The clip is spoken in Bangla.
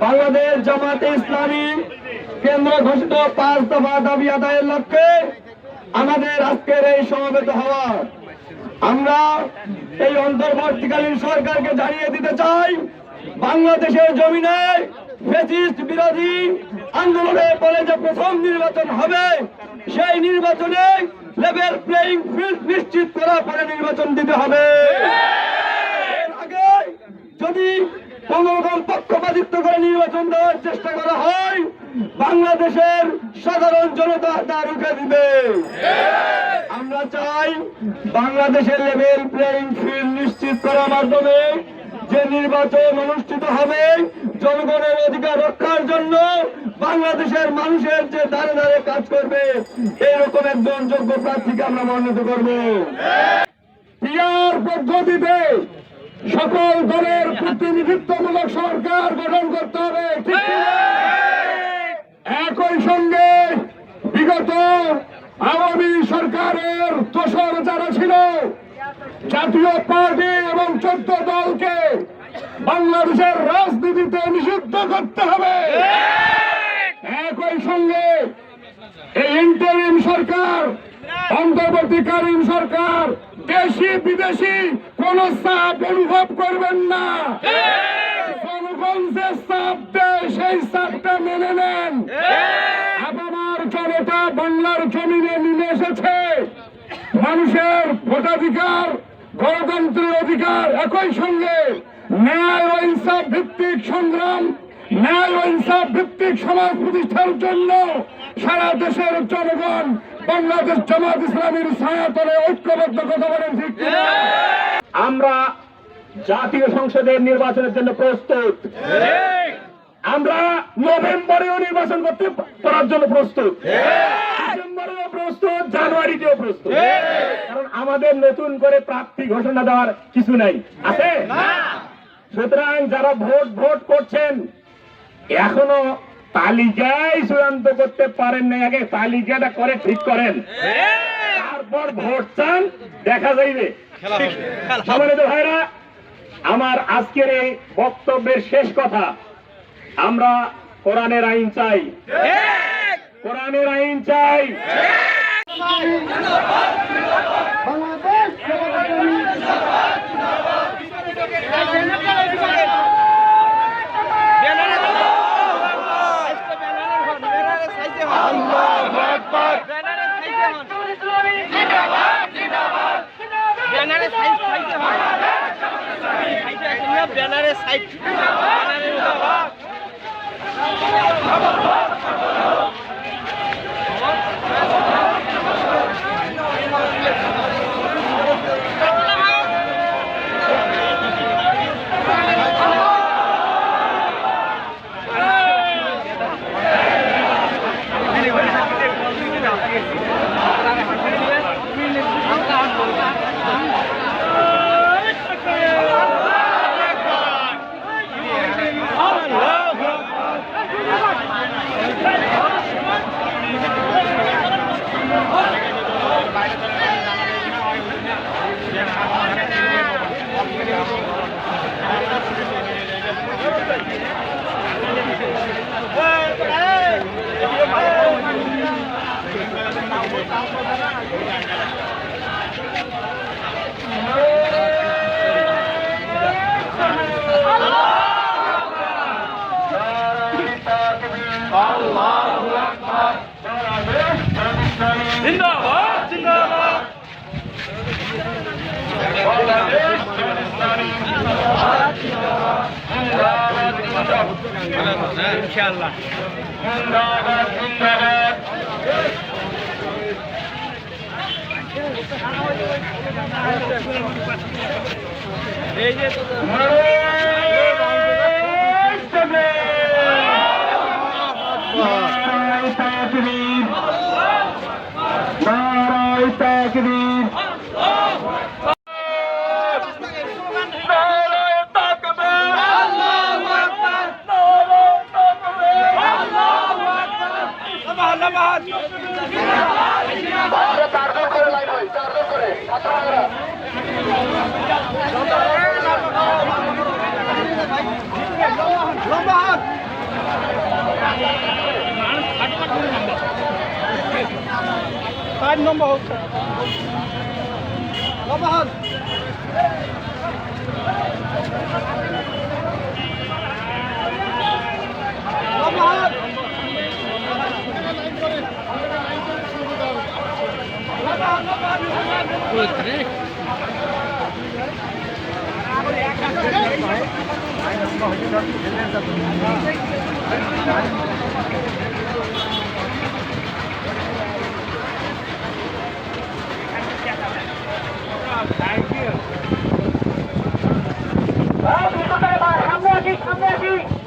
বাংলাদেশ জামাতে ইসলামী কেন্দ্র ঘোষিত 5 দফা দাবি আদায়ের লক্ষ্যে আমাদের আজকের এই সমবেত হওয়া। আমরা এই অন্তর্বর্তীকালীন সরকারকে জানিয়ে দিতে চাই, বাংলাদেশের জমিনে ফ্যাসিস্ট বিরোধী আন্দোলনের পরে যে প্রথম নির্বাচন হবে, সেই নির্বাচনে লেভেল প্লেইং ফিল্ড নিশ্চিত করার পরে নির্বাচন দিতে হবে। এর আগে যদি কোন রকম পক্ষপাতিত্ব করে নির্বাচন দেওয়ার চেষ্টা করা হয়, বাংলাদেশের সাধারণ জনতা তা রুখে দিবে। আমরা চাই বাংলাদেশের লেভেল প্লেইং ফিল্ড নিশ্চিত করার মাধ্যমে যে নির্বাচন অনুষ্ঠিত হবে, জনগণের অধিকার রক্ষার জন্য বাংলাদেশের মানুষের যে দাঁড়ে দাঁড়ে কাজ করবে, এরকম একজন যোগ্য প্রার্থীকে আমরা মনোনীত করব। পিআর পদ্ধতিতে সকল দলের প্রতিনিধিত্বমূলক সরকার গঠন করতে হবে। একই সঙ্গে বিগত আওয়ামী সরকারের দোসর যারা ছিল, জাতীয় পার্টি এবং 14 দলকে বাংলাদেশের রাজনীতিতে নিষিদ্ধ করতে হবে। একই সঙ্গে এই ইন্টারিম সরকার, অন্তর্বর্তীকালীন সরকার দেশি বিদেশি কোন চাপ অনুভব করবেন না। জনগণ যে চাপ দেয় সেই চাপটা মেনে নেন। আপনার জনতা বাংলার জমিনে নেমে এসেছে। মানুষের ভোটাধিকার, গণতন্ত্রের অধিকার, একই সঙ্গে ন্যায় ও ইনসাফ ভিত্তিক সংগ্রাম, ন্যায় ও ইনসাফ ভিত্তিক সমাজ প্রতিষ্ঠার জন্য সারা দেশের জনগণ বাংলাদেশ জামাত ইসলামীর ছায়াতলে ঐক্যবদ্ধ কথা বলেন, ঠিক কিনা? আমরা জাতীয় সংসদের নির্বাচনের জন্য প্রস্তুত। আমরা নভেম্বরেও নির্বাচন করতে করার জন্য প্রস্তুত, ডিসেম্বরেও প্রস্তুত, জানুয়ারিতেও প্রস্তুত। কারণ আমাদের নতুন করে প্রার্থী ঘোষণা দেওয়ার কিছু নাই, আছে? সুতরাং যারা ভোট করছেন, এখনো তালিকায় চূড়ান্ত করতে পারেন না, আগে তালিকাটা করে ঠিক করেন, তারপর ভোট চান, দেখা যাইবে। সম্মানিত ভাইরা, আমার আজকের এই বক্তব্যের শেষ কথা, আমরা কোরআনের আইন চাই, কোরআনের আইন চাই। ব্যানারে সাইড জিন্দাবাদ, জিন্দাবাদ। ইনশাআল্লাহ জিন্দাবাদ, জিন্দাবাদ। এই যে লম্বা পাঁচ নম্বর হচ্ছে সামনে আসি